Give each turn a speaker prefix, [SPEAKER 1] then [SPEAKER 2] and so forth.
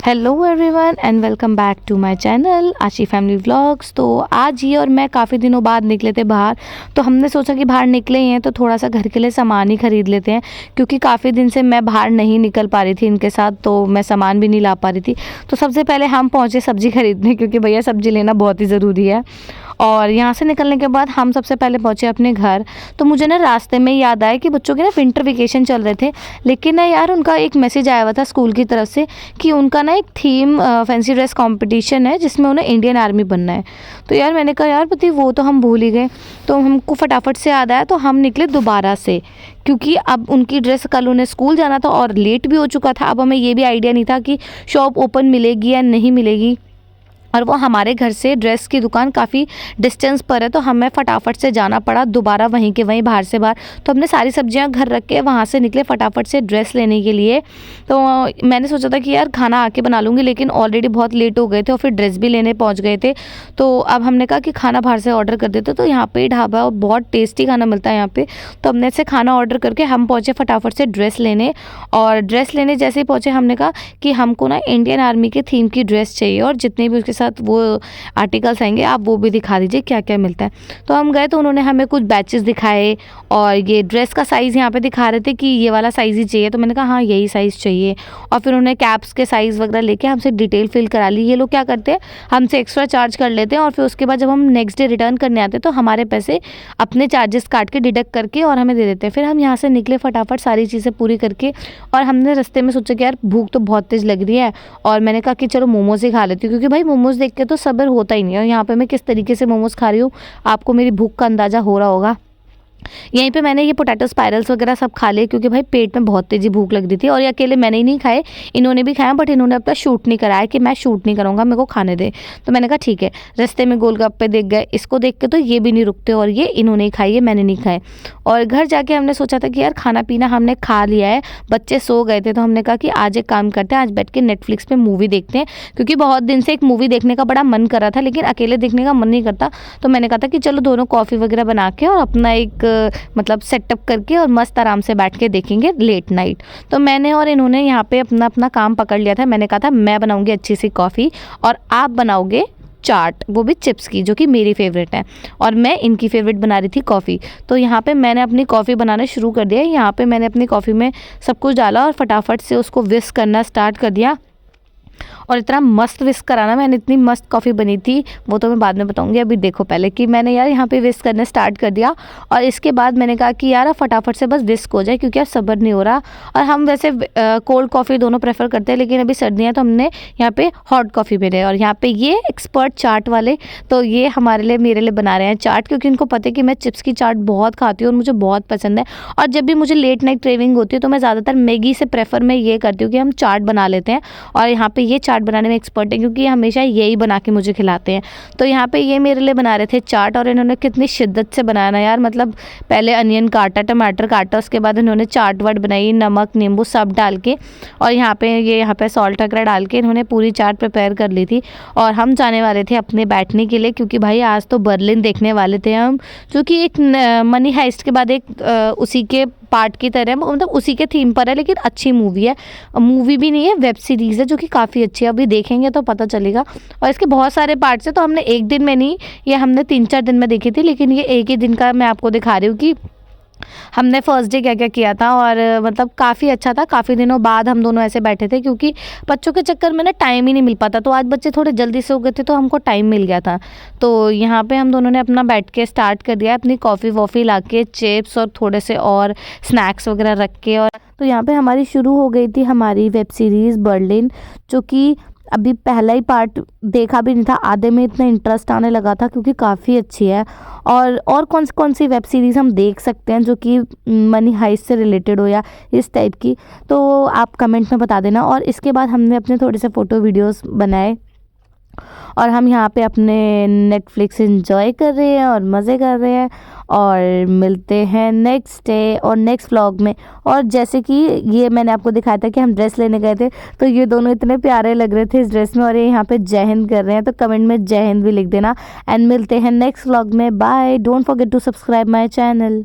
[SPEAKER 1] Hello everyone and welcome back to my channel Ashi family vlogs. तो आज ये और मैं काफ़ी दिनों बाद निकले थे बाहर। तो हमने सोचा कि बाहर निकले ही हैं तो थोड़ा सा घर के लिए सामान ही ख़रीद लेते हैं, क्योंकि काफ़ी दिन से मैं बाहर नहीं निकल पा रही थी इनके साथ, तो मैं सामान भी नहीं ला पा रही थी। तो सबसे पहले हम पहुँचे सब्ज़ी खरीदने, क्योंकि भैया सब्ज़ी लेना बहुत ही ज़रूरी है। और यहाँ से निकलने के बाद हम सबसे पहले पहुँचे अपने घर। तो मुझे ना रास्ते में याद आया कि बच्चों के ना विंटर वेकेशन चल रहे थे, लेकिन ना यार उनका एक मैसेज आया हुआ था स्कूल की तरफ से कि उनका ना एक थीम फैंसी ड्रेस कंपटीशन है जिसमें उन्हें इंडियन आर्मी बनना है। तो यार मैंने कहा यार पति वो तो हम भूल ही गए। तो हमको फटाफट से याद आया, तो हम निकले दोबारा से, क्योंकि अब उनकी ड्रेस कल उन्हें स्कूल जाना था और लेट भी हो चुका था। अब हमें ये भी आइडिया नहीं था कि शॉप ओपन मिलेगी या नहीं मिलेगी, और वो हमारे घर से ड्रेस की दुकान काफ़ी डिस्टेंस पर है। तो हमें फटाफट से जाना पड़ा दोबारा वहीं के वहीं, बाहर से बाहर। तो हमने सारी सब्जियां घर रख के वहाँ से निकले फटाफट से ड्रेस लेने के लिए। तो मैंने सोचा था कि यार खाना आके बना लूँगी, लेकिन ऑलरेडी बहुत लेट हो गए थे और फिर ड्रेस भी लेने पहुँच गए थे। तो अब हमने कहा कि खाना बाहर से ऑर्डर कर देते। तो यहाँ पे ढाबा है और बहुत टेस्टी खाना मिलता है यहाँ पे। तो हमने से खाना ऑर्डर करके हम पहुँचे फटाफट से ड्रेस लेने। और ड्रेस लेने जैसे ही पहुँचे हमने कहा कि हमको ना इंडियन आर्मी के थीम की ड्रेस चाहिए, और जितने भी उसके साथ वो आर्टिकल्स आएंगे आप वो भी दिखा दीजिए क्या क्या मिलता है। तो हम गए तो उन्होंने हमें कुछ बैचेस दिखाए, और ये ड्रेस का साइज़ यहाँ पे दिखा रहे थे कि ये वाला साइज़ ही चाहिए। तो मैंने कहा हाँ यही साइज़ चाहिए। और फिर उन्होंने कैप्स के साइज़ वगैरह लेके हमसे डिटेल फिल करा ली। ये लोग क्या करते हैं, हमसे एक्स्ट्रा चार्ज कर लेते हैं, और फिर उसके बाद जब हम नेक्स्ट डे रिटर्न करने आते हैं तो हमारे पैसे अपने चार्जेस काट के डिडक्ट करके और हमें दे देते हैं। फिर हम यहाँ से निकले फटाफट सारी चीज़ें पूरी करके, और हमने रास्ते में सोचा कि यार भूख तो बहुत तेज़ लग रही है, और मैंने कहा कि चलो मोमोज़ ही खा लेती हूँ, क्योंकि भाई मोमोज़ देख के तो सब्र होता ही नहीं है। यहाँ पे मैं किस तरीके से मोमोज़ खा रही हूँ आपको मेरी भूख का अंदाज़ा हो रहा होगा। यहीं पे मैंने ये पोटैटो स्पाइरल्स वगैरह सब खा लिए, क्योंकि भाई पेट में बहुत तेज़ी भूख लग रही थी। और ये अकेले मैंने ही नहीं खाए, इन्होंने भी खाया, बट इन्होंने अपना शूट नहीं कराया कि मैं शूट नहीं करूँगा, मेरे को खाने दे। तो मैंने कहा ठीक है। रास्ते में गोलगप्पे देख गए, इसको देख के तो ये भी नहीं रुकते, और ये इन्होंने ही खाई है, मैंने नहीं खाए। और घर जाके हमने सोचा था कि यार खाना पीना हमने खा लिया है, बच्चे सो गए थे, तो हमने कहा कि आज एक काम करते हैं, आज बैठ के नेटफ्लिक्स पे मूवी देखते हैं, क्योंकि बहुत दिन से एक मूवी देखने का बड़ा मन कर रहा था, लेकिन अकेले देखने का मन नहीं करता। तो मैंने कहा था कि चलो दोनों कॉफ़ी वगैरह बना के और अपना एक मतलब सेटअप करके और मस्त आराम से बैठ के देखेंगे लेट नाइट। तो मैंने और इन्होंने यहाँ पे अपना अपना काम पकड़ लिया था। मैंने कहा था मैं बनाऊंगी अच्छी सी कॉफ़ी और आप बनाओगे चाट, वो भी चिप्स की, जो कि मेरी फेवरेट है, और मैं इनकी फेवरेट बना रही थी कॉफ़ी। तो यहाँ पे मैंने अपनी कॉफ़ी बनाना शुरू कर दिया। यहाँ पे मैंने अपनी कॉफ़ी में सब कुछ डाला और फटाफट से उसको विस्क करना स्टार्ट कर दिया। और इतना मस्त विस्क कराना, मैंने इतनी मस्त कॉफ़ी बनी थी वो तो मैं बाद में बताऊंगी। अभी देखो पहले कि मैंने यार यहाँ पे विस्क करना स्टार्ट कर दिया, और इसके बाद मैंने कहा कि यार फटाफट से बस विस्क हो जाए, क्योंकि अब सब्र नहीं हो रहा। और हम वैसे कोल्ड कॉफ़ी दोनों प्रेफर करते हैं, लेकिन अभी सर्दियाँ तो हमने यहाँ पे हॉट कॉफ़ी पी रहे हैं। और यहाँ पे ये एक्सपर्ट चाट वाले, तो ये हमारे लिए मेरे लिए बना रहे हैं चाट, क्योंकि इनको पता है कि मैं चिप्स की चाट बहुत खाती हूँ और मुझे बहुत पसंद है। और जब भी मुझे लेट नाइट क्रेविंग होती है तो मैं ज़्यादातर मैगी से प्रेफर मैं ये करती हूँ कि हम चाट बना लेते हैं। और यहाँ पे ये चाट बनाने में एक्सपर्ट है, क्योंकि ये हमेशा यही बना के मुझे खिलाते हैं। तो यहाँ पे ये मेरे लिए बना रहे थे चाट, और इन्होंने कितनी शिद्दत से बनाया ना यार, मतलब पहले अनियन काटा, टमाटर काटा, उसके बाद इन्होंने चाट वाट बनाई, नमक नींबू सब डाल के, और यहाँ पे सॉल्ट वगैरह डाल के इन्होंने पूरी चाट प्रिपेयर कर ली थी। और हम जाने वाले थे अपने बैठने के लिए, क्योंकि भाई आज तो बर्लिन देखने वाले थे हम, जो कि एक मनी हाइस्ट के बाद एक उसी के पार्ट की तरह, मतलब उसी के थीम पर है, लेकिन अच्छी मूवी है। मूवी भी नहीं है, वेब सीरीज़ है, जो कि काफ़ी अच्छी है। अभी देखेंगे तो पता चलेगा। और इसके बहुत सारे पार्ट्स हैं, तो हमने एक दिन में नहीं, ये हमने 3-4 दिन में देखी थी, लेकिन ये एक ही दिन का मैं आपको दिखा रही हूँ कि हमने फर्स्ट डे क्या क्या किया था। और मतलब काफ़ी अच्छा था। काफ़ी दिनों बाद हम दोनों ऐसे बैठे थे, क्योंकि बच्चों के चक्कर में ना टाइम ही नहीं मिल पाता। तो आज बच्चे थोड़े जल्दी से हो गए थे, तो हमको टाइम मिल गया था। तो यहाँ पे हम दोनों ने अपना बैठ के स्टार्ट कर दिया, अपनी कॉफ़ी वॉफ़ी ला के, चिप्स और थोड़े से और स्नैक्स वगैरह रख के। और तो यहाँ पे हमारी शुरू हो गई थी हमारी वेब सीरीज़ बर्लिन, जो कि अभी पहला ही पार्ट देखा भी नहीं था, आधे में इतना इंटरेस्ट आने लगा था, क्योंकि काफ़ी अच्छी है। और कौन सी वेब सीरीज़ हम देख सकते हैं जो कि मनी हाइस्ट से रिलेटेड हो या इस टाइप की, तो आप कमेंट में बता देना। और इसके बाद हमने अपने थोड़े से फ़ोटो वीडियोस बनाए, और हम यहाँ पे अपने नेटफ्लिक्स एंजॉय कर रहे हैं और मज़े कर रहे हैं। और मिलते हैं नेक्स्ट डे और नेक्स्ट व्लॉग में। और जैसे कि ये मैंने आपको दिखाया था कि हम ड्रेस लेने गए थे, तो ये दोनों इतने प्यारे लग रहे थे इस ड्रेस में, और ये यहाँ पे जय हिंद कर रहे हैं, तो कमेंट में जय हिंद भी लिख देना। एंड मिलते हैं नेक्स्ट व्लॉग में। Bye, don't forget to subscribe my channel.